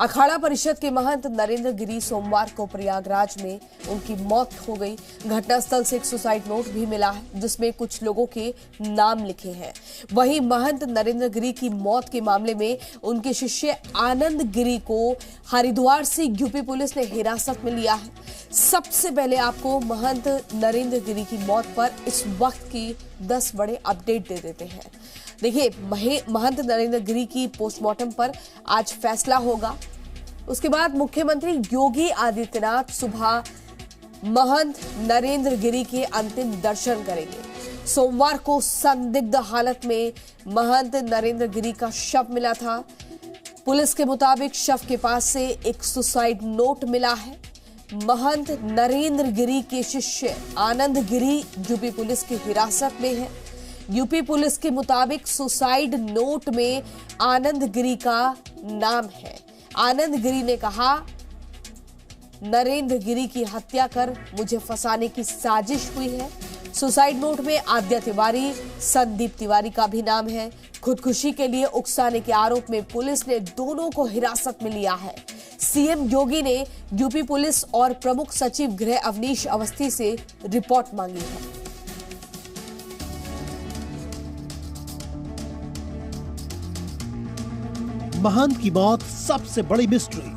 अखाड़ा परिषद के महंत नरेंद्र गिरी सोमवार को प्रयागराज में उनकी मौत हो गई। घटनास्थल से एक सुसाइड नोट भी मिला है जिसमें कुछ लोगों के नाम लिखे हैं। वहीं महंत नरेंद्र गिरी की मौत के मामले में उनके शिष्य आनंद गिरी को हरिद्वार से यूपी पुलिस ने हिरासत में लिया है। सबसे पहले आपको महंत नरेंद्र गिरी की मौत पर इस वक्त की 10 बड़े अपडेट दे देते हैं। देखिए, महंत नरेंद्र गिरी की पोस्टमार्टम पर आज फैसला होगा। उसके बाद मुख्यमंत्री योगी आदित्यनाथ सुबह महंत नरेंद्र गिरी के अंतिम दर्शन करेंगे। सोमवार को संदिग्ध हालत में महंत नरेंद्र गिरी का शव मिला था। पुलिस के मुताबिक शव के पास से एक सुसाइड नोट मिला है। महंत नरेंद्र गिरी के शिष्य आनंद गिरी यूपी पुलिस की हिरासत में है। यूपी पुलिस के मुताबिक सुसाइड नोट में आनंद गिरी का नाम है। आनंद गिरी ने कहा, नरेंद्र गिरी की हत्या कर मुझे फंसाने की साजिश हुई है। सुसाइड नोट में आद्या तिवारी, संदीप तिवारी का भी नाम है। खुदकुशी के लिए उकसाने के आरोप में पुलिस ने दोनों को हिरासत में लिया है। सीएम योगी ने यूपी पुलिस और प्रमुख सचिव गृह अवनीश अवस्थी से रिपोर्ट मांगी है। महंत की मौत सबसे बड़ी मिस्ट्री।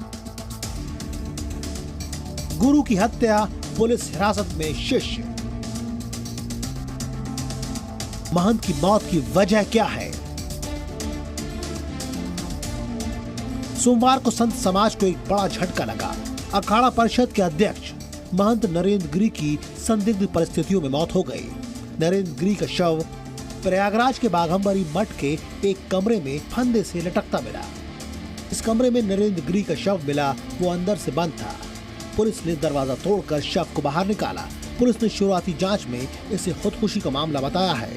गुरु की हत्या, पुलिस हिरासत में शिष्य। महंत की मौत की वजह क्या है? सोमवार को संत समाज को एक बड़ा झटका लगा। अखाड़ा परिषद के अध्यक्ष महंत नरेंद्र गिरी की संदिग्ध परिस्थितियों में मौत हो गई। नरेंद्र गिरी का शव प्रयागराज के बाघंबरी मठ के एक कमरे में फंदे से लटकता मिला। इस कमरे में नरेंद्र गिरी का शव मिला, वो अंदर से बंद था। पुलिस ने दरवाजा तोड़कर शव को बाहर निकाला। पुलिस ने शुरुआती जांच में इसे खुदकुशी का मामला बताया है।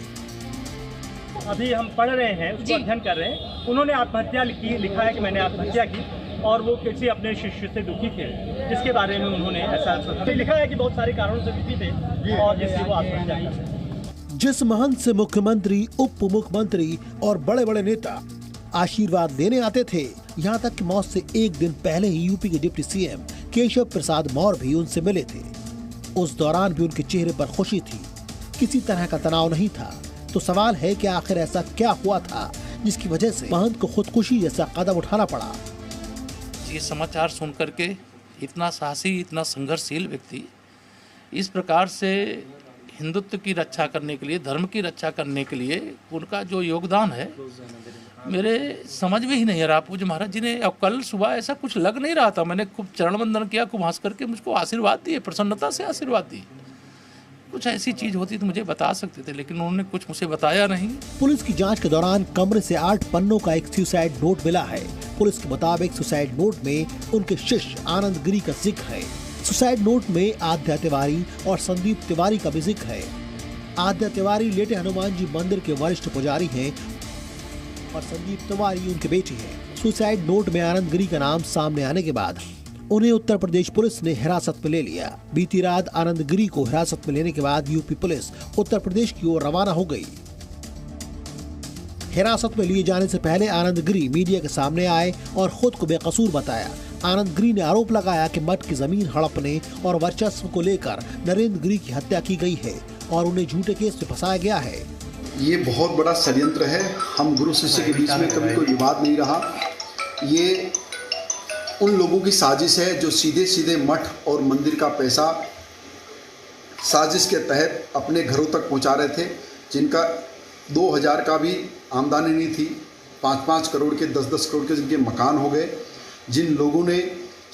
अभी हम पढ़ रहे हैं, उसको अध्ययन कर रहे हैं। उन्होंने आत्महत्या लिखा है कि मैंने आत्महत्या की और वो किसी अपने शिष्य से दुखी थे, जिसके बारे में उन्होंने ऐसा लिखा है कि बहुत सारे कारणों से दुखी थे और जिससे वो आत्महत्या की। जिस महंत से मुख्यमंत्री, उप मुख्यमंत्री और बड़े बड़े नेता आशीर्वाद लेने आते थे, यहाँ तक कि मौत से एक दिन पहले ही यूपी के डिप्टी सीएम केशव प्रसाद मौर्य भी उनसे मिले थे। उस दौरान भी उनके चेहरे पर खुशी थी, किसी तरह का तनाव नहीं था। तो सवाल है कि आखिर ऐसा क्या हुआ था जिसकी वजह से महंत को खुदकुशी जैसा कदम उठाना पड़ा? ये समाचार सुन करके इतना साहसी, इतना संघर्षशील व्यक्ति इस प्रकार से हिंदुत्व की रक्षा करने के लिए, धर्म की रक्षा करने के लिए उनका जो योगदान है, मेरे समझ में ही नहीं आ रहा। पूज्य महाराज जी ने, अब कल सुबह ऐसा कुछ लग नहीं रहा था, मैंने खूब चरण वंदन किया, खूब हंस करके मुझको आशीर्वाद दिए, प्रसन्नता से आशीर्वाद दिए। कुछ ऐसी चीज होती तो मुझे बता सकते थे, लेकिन उन्होंने कुछ मुझे बताया नहीं। पुलिस की जांच के दौरान कमरे से 8 पन्नों का एक सुसाइड नोट मिला है। पुलिस के मुताबिक सुसाइड नोट में उनके शिष्य आनंद गिरी का जिक्र है। सुसाइड नोट में आद्या तिवारी और संदीप तिवारी का भी जिक्र है। आद्या तिवारी लेटे हनुमान जी मंदिर के वरिष्ठ पुजारी हैं और संदीप तिवारी उनके बेटे हैं। सुसाइड नोट में आनंद गिरी का नाम सामने आने के बाद उन्हें उत्तर प्रदेश पुलिस ने हिरासत में ले लिया। बीती रात आनंद गिरी को हिरासत में लेने के बाद यूपी पुलिस उत्तर प्रदेश की ओर रवाना हो गई। हिरासत में लिए जाने से पहले आनंद गिरी मीडिया के सामने आए और खुद को बेकसूर बताया। आनंद गिरी ने आरोप लगाया कि मठ की जमीन हड़पने और वर्चस्व को लेकर नरेंद्र गिरी की हत्या की गई है और उन्हें झूठे केस में फंसाया गया है। ये बहुत बड़ा षड्यंत्र है। हम गुरु शिष्य के बीच में कभी कोई विवाद नहीं रहा। ये उन लोगों की साजिश है जो सीधे सीधे मठ और मंदिर का पैसा साजिश के तहत अपने घरों तक पहुंचा रहे थे, जिनका 2000 का भी आमदनी नहीं थी। 5-5 करोड़ के, 10-10 करोड़ के जिनके मकान हो गए। जिन लोगों ने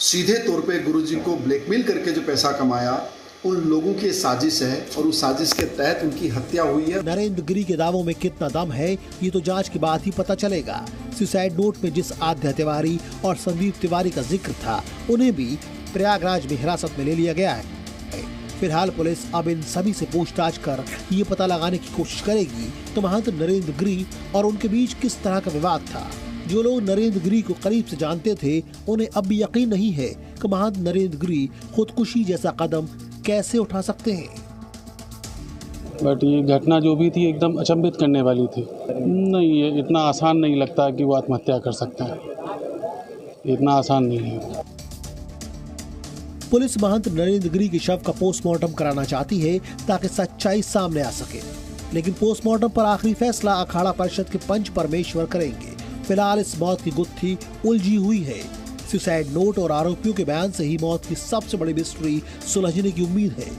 सीधे तौर पे गुरुजी को ब्लैकमेल करके जो पैसा कमाया, उन लोगों की साजिश है और उस साजिश के तहत उनकी हत्या हुई है। नरेंद्र गिरी के दावों में कितना दम है, ये तो जांच के बाद ही पता चलेगा। सुसाइड नोट में जिस आद्या तिवारी और संदीप तिवारी का जिक्र था, उन्हें भी प्रयागराज में हिरासत में ले लिया गया है। फिलहाल पुलिस अब इन सभी से पूछताछ कर ये पता लगाने की कोशिश करेगी तो महंत नरेंद्र गिरी और उनके बीच किस तरह का विवाद था। जो लोग नरेंद्र गिरी को करीब से जानते थे, उन्हें अब भी यकीन नहीं है कि महंत नरेंद्र गिरी खुदकुशी जैसा कदम कैसे उठा सकते हैं। बट ये घटना जो भी थी एकदम अचंभित करने वाली थी। नहीं, ये इतना आसान नहीं लगता कि वो आत्महत्या कर सकता है। इतना आसान नहीं है। पुलिस महंत नरेंद्र गिरी के शव का पोस्टमार्टम कराना चाहती है ताकि सच्चाई सामने आ सके, लेकिन पोस्टमार्टम पर आखिरी फैसला अखाड़ा परिषद के पंच परमेश्वर करेंगे। फिलहाल इस मौत की गुत्थी उलझी हुई है। सुसाइड नोट और आरोपियों के बयान से ही मौत की सबसे बड़ी मिस्ट्री सुलझने की उम्मीद है।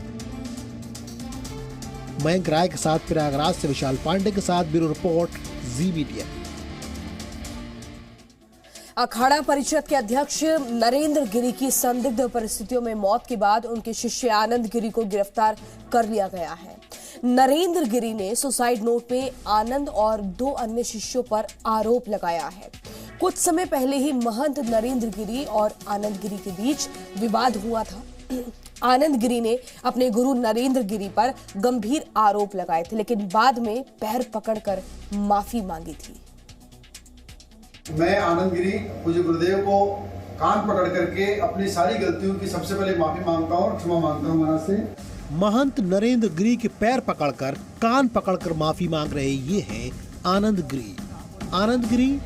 मयंक राय के साथ प्रयागराज से विशाल पांडे के साथ ब्यूरो रिपोर्ट, जी मीडिया। अखाड़ा परिषद के अध्यक्ष नरेंद्र गिरी की संदिग्ध परिस्थितियों में मौत के बाद उनके शिष्य आनंद गिरी को गिरफ्तार कर लिया गया है। नरेंद्र गिरी ने सुसाइड नोट में आनंद और 2 अन्य शिष्यों पर आरोप लगाया है। कुछ समय पहले ही महंत नरेंद्र गिरी और आनंद गिरी के बीच विवाद हुआ था। आनंद गिरी ने अपने गुरु नरेंद्र गिरी पर गंभीर आरोप लगाए थे, लेकिन बाद में पैर पकड़कर माफी मांगी थी। मैं आनंद गिरी पूज्य गुरुदेव को कान पकड़ करके अपनी सारी गलतियों की सबसे पहले माफी मांगता हूँ और क्षमा मांगता हूँ महाराज से। महंत नरेंद्र गिरी के पैर पकड़कर कान पकड़कर माफी मांग रहे ये हैं आनंद गिरी। आनंद गिरी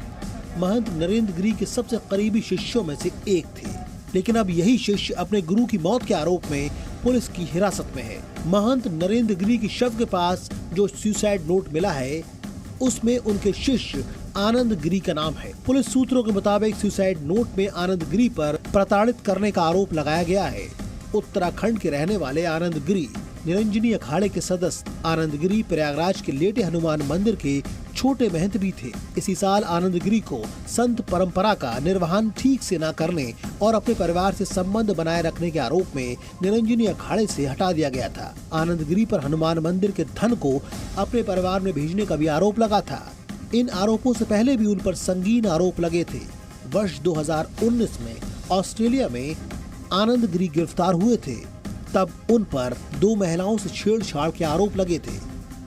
महंत नरेंद्र गिरी के सबसे करीबी शिष्यों में से एक थे, लेकिन अब यही शिष्य अपने गुरु की मौत के आरोप में पुलिस की हिरासत में है। महंत नरेंद्र गिरी के शव के पास जो सुसाइड नोट मिला है उसमें उनके शिष्य आनंद गिरी का नाम है। पुलिस सूत्रों के मुताबिक सुसाइड नोट में आनंद गिरी पर प्रताड़ित करने का आरोप लगाया गया है। उत्तराखंड के रहने वाले आनंद गिरी निरंजनी अखाड़े के सदस्य आनंद गिरी प्रयागराज के लेटे हनुमान मंदिर के छोटे महंत भी थे। इसी साल आनंद गिरी को संत परंपरा का निर्वहन ठीक से न करने और अपने परिवार से संबंध बनाए रखने के आरोप में निरंजनी अखाड़े से हटा दिया गया था। आनंद गिरी पर हनुमान मंदिर के धन को अपने परिवार में भेजने का भी आरोप लगा था। इन आरोपों से पहले भी उन पर संगीन आरोप लगे थे। वर्ष 2019 में ऑस्ट्रेलिया में आनंद गिरी गिरफ्तार हुए थे, तब उन पर 2 महिलाओं से छेड़छाड़ के आरोप लगे थे।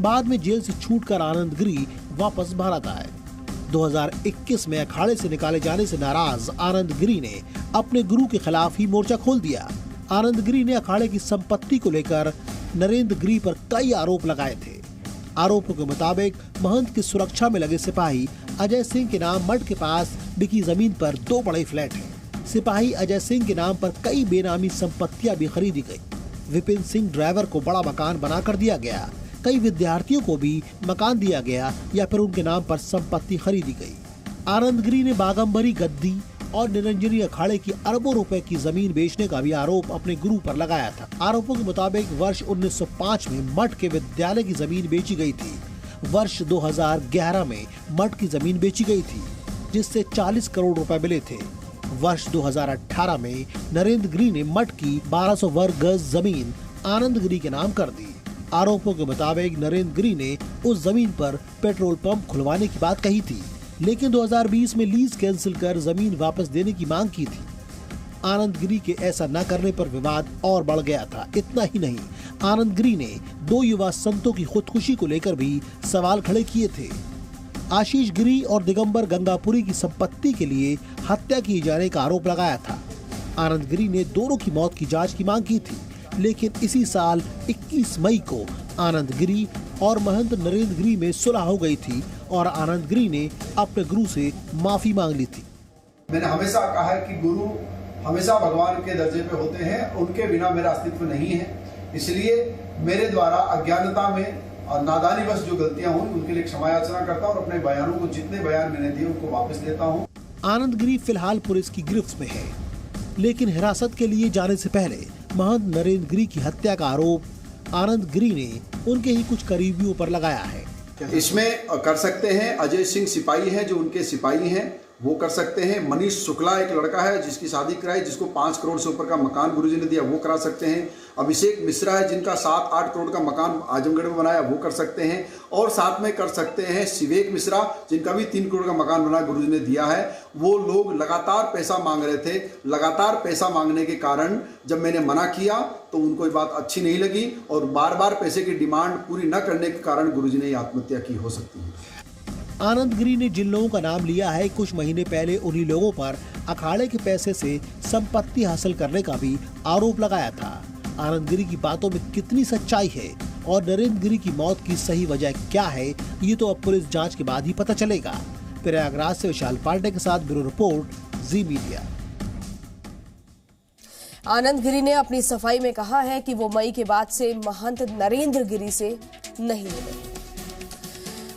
बाद में जेल से छूटकर आनंद गिरी वापस भारत आए। 2021 में अखाड़े से निकाले जाने से नाराज आनंद गिरी ने अपने गुरु के खिलाफ ही मोर्चा खोल दिया। आनंद गिरी ने अखाड़े की संपत्ति को लेकर नरेंद्र गिरी पर कई आरोप लगाए थे। आरोपों के मुताबिक महंत की सुरक्षा में लगे सिपाही अजय सिंह के नाम मठ के पास बिकी जमीन पर 2 बड़े फ्लैट हैं। सिपाही अजय सिंह के नाम पर कई बेनामी संपत्तियां भी खरीदी गई। विपिन सिंह ड्राइवर को बड़ा मकान बनाकर दिया गया। कई विद्यार्थियों को भी मकान दिया गया या फिर उनके नाम पर संपत्ति खरीदी गई। आनंद गिरी ने बागंबरी गद्दी और निरंजनी अखाड़े की अरबों रुपए की जमीन बेचने का भी आरोप अपने गुरु पर लगाया था। आरोपों के मुताबिक वर्ष 1905 में मठ के विद्यालय की जमीन बेची गई थी। वर्ष 2011 में मठ की जमीन बेची गई थी, जिससे 40 करोड़ रुपए मिले थे। वर्ष 2018 में नरेंद्र गिरी ने मठ की 1200 वर्ग गज जमीन आनंद गिरी के नाम कर दी। आरोपों के मुताबिक नरेंद्र गिरी ने उस जमीन पर पेट्रोल पंप खुलवाने की बात कही थी, लेकिन 2020 में लीज कैंसिल कर जमीन वापस देने की मांग की थी। आनंद गिरी के ऐसा न करने पर विवाद और बढ़ गया था। इतना ही नहीं, आनंद गिरी ने 2 युवा संतों की खुदकुशी को लेकर भी सवाल खड़े किए थे। आशीष गिरी और दिगंबर गंगापुरी की संपत्ति के लिए हत्या किए जाने का आरोप लगाया था। आनंद गिरी ने दोनों की मौत की जांच की मांग की थी, लेकिन इसी साल 21 मई को आनंद गिरी और महंत नरेंद्र गिरी में सुलह हो गई थी और आनंद गिरी ने अपने गुरु से माफी मांग ली थी। मैंने हमेशा कहा है कि गुरु हमेशा भगवान के दर्जे पे होते हैं, उनके बिना मेरा अस्तित्व नहीं है। इसलिए मेरे द्वारा अज्ञानता में और नादानी बस जो गलतियां हुई उनके लिए क्षमा याचना करता हूं और अपने बयानों को जितने बयान मैंने दिए उनको वापस लेता हूं। आनंद गिरी फिलहाल पुलिस की गिरफ्त में है, लेकिन हिरासत के लिए जाने से पहले महंत नरेंद्र गिरी की हत्या का आरोप आनंद गिरी ने उनके ही कुछ करीबियों पर लगाया है। इसमें कर सकते हैं अजय सिंह सिपाही हैं जो उनके सिपाही हैं, वो कर सकते हैं। मनीष शुक्ला एक लड़का है जिसकी शादी कराई, जिसको 5 करोड़ से ऊपर का मकान गुरुजी ने दिया, वो करा सकते हैं। अभिषेक मिश्रा है जिनका 7-8 करोड़ का मकान आजमगढ़ में बनाया, वो कर सकते हैं। और साथ में कर सकते हैं शिवेक मिश्रा जिनका भी 3 करोड़ का मकान बना गुरुजी ने दिया है। वो लोग लगातार पैसा मांग रहे थे। लगातार पैसा मांगने के कारण जब मैंने मना किया तो उनको ये बात अच्छी नहीं लगी और बार बार पैसे की डिमांड पूरी न करने के कारण गुरुजी ने आत्महत्या की हो सकती है। आनंद गिरी ने जिन लोगों का नाम लिया है, कुछ महीने पहले उन्हीं लोगों पर अखाड़े के पैसे से संपत्ति हासिल करने का भी आरोप लगाया था। आनंद गिरी की बातों में कितनी सच्चाई है और नरेंद्र गिरी की मौत की सही वजह क्या है, ये तो अब पुलिस जांच के बाद ही पता चलेगा। प्रयागराज से विशाल पांडे के साथ ब्यूरो रिपोर्ट, जी मीडिया। आनंद गिरी ने अपनी सफाई में कहा है कि वो मई के बाद से महंत नरेंद्र गिरी से नहीं मिले।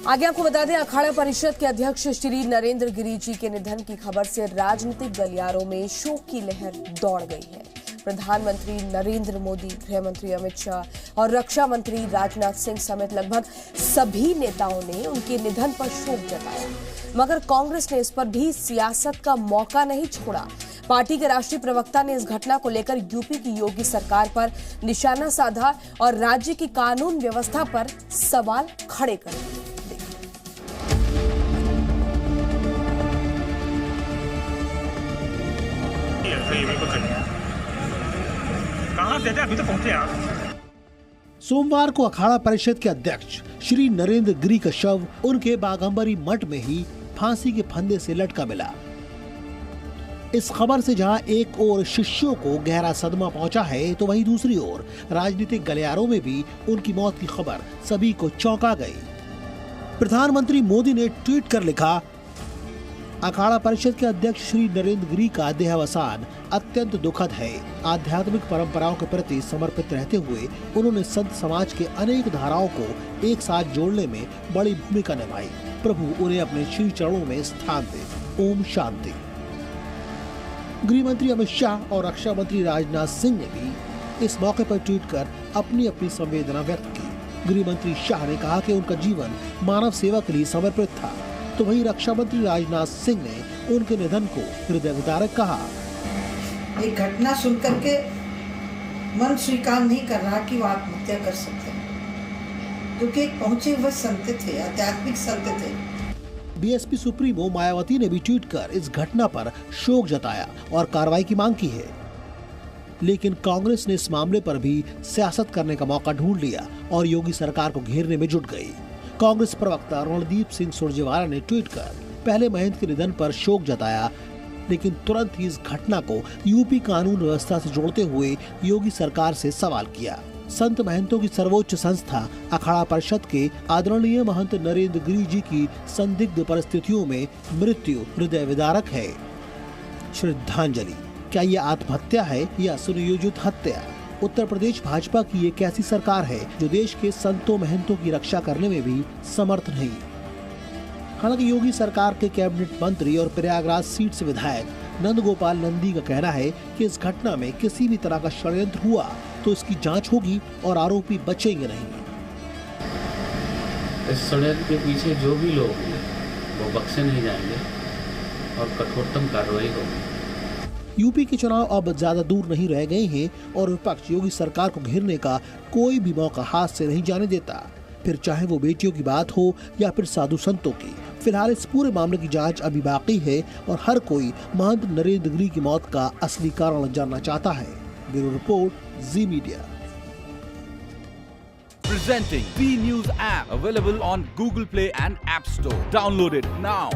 आगे आपको बता दें, अखाड़ा परिषद के अध्यक्ष श्री नरेंद्र गिरी जी के निधन की खबर से राजनीतिक गलियारों में शोक की लहर दौड़ गई है। प्रधानमंत्री नरेंद्र मोदी, गृह मंत्री अमित शाह और रक्षा मंत्री राजनाथ सिंह समेत लगभग सभी नेताओं ने उनके निधन पर शोक जताया, मगर कांग्रेस ने इस पर भी सियासत का मौका नहीं छोड़ा। पार्टी के राष्ट्रीय प्रवक्ता ने इस घटना को लेकर यूपी की योगी सरकार पर निशाना साधा और राज्य की कानून व्यवस्था पर सवाल खड़े कर दिए। कहाँ से थे? अभी तो पहुंचे आप। सोमवार को अखाड़ा परिषद के अध्यक्ष श्री नरेंद्र गिरी का शव उनके बाघंबरी मठ में ही फांसी के फंदे से लटका मिला। इस खबर से जहां एक ओर शिष्यों को गहरा सदमा पहुंचा है, तो वहीं दूसरी ओर राजनीतिक गलियारों में भी उनकी मौत की खबर सभी को चौंका गई। प्रधानमंत्री मोदी ने ट्वीट कर लिखा, अखाड़ा परिषद के अध्यक्ष श्री नरेंद्र गिरी का देहावसान अत्यंत दुखद है। आध्यात्मिक परंपराओं के प्रति समर्पित रहते हुए उन्होंने संत समाज के अनेक धाराओं को एक साथ जोड़ने में बड़ी भूमिका निभाई। प्रभु उन्हें अपने श्री चरणों में स्थान दे। ओम शांति। गृह मंत्री अमित शाह और रक्षा मंत्री राजनाथ सिंह ने भी इस मौके पर ट्वीट कर अपनी अपनी संवेदना व्यक्त की। गृह मंत्री शाह ने कहा कि उनका जीवन मानव सेवा के लिए समर्पित था, तो वहीं रक्षा मंत्री राजनाथ सिंह ने उनके निधन को हृदय विदारक कहा। एक घटना सुनकर के मन स्वीकार नहीं कर रहा कि वो आत्महत्या कर सकते हैं, क्योंकि एक पहुंचे हुए संत थे, आध्यात्मिक संत थे। बीएसपी सुप्रीमो मायावती ने भी ट्वीट कर इस घटना पर शोक जताया और कार्रवाई की मांग की है, लेकिन कांग्रेस ने इस मामले पर भी सियासत करने का मौका ढूंढ लिया और योगी सरकार को घेरने में जुट गई। कांग्रेस प्रवक्ता रणदीप सिंह सुरजेवाला ने ट्वीट कर पहले महंत के निधन पर शोक जताया, लेकिन तुरंत ही इस घटना को यूपी कानून व्यवस्था से जोड़ते हुए योगी सरकार से सवाल किया। संत महंतों की सर्वोच्च संस्था अखाड़ा परिषद के आदरणीय महंत नरेंद्र गिरी जी की संदिग्ध परिस्थितियों में मृत्यु हृदय विदारक है। श्रद्धांजलि, क्या ये आत्महत्या है या सुनियोजित हत्या? उत्तर प्रदेश भाजपा की एक ऐसी सरकार है जो देश के संतों महंतों की रक्षा करने में भी समर्थ नहीं। हालांकि योगी सरकार के कैबिनेट मंत्री और प्रयागराज सीट से विधायक नंद गोपाल नंदी का कहना है कि इस घटना में किसी भी तरह का षड्यंत्र हुआ तो इसकी जांच होगी और आरोपी बचेंगे नहीं। इस षड्यंत्र के पीछे जो भी लोग हैं वो बख्शे नहीं जाएंगे और कठोरतम कार्रवाई होगी। यूपी के चुनाव अब ज्यादा दूर नहीं रह गए हैं और विपक्ष योगी सरकार को घेरने का कोई भी मौका हाथ से नहीं जाने देता, फिर चाहे वो बेटियों की बात हो या फिर साधु संतों की। फिलहाल इस पूरे मामले की जांच अभी बाकी है और हर कोई महंत नरेंद्र गिरी की मौत का असली कारण जानना चाहता है। Bureau report, ji media. Presenting B News app, available on Google Play and App Store. Download it now.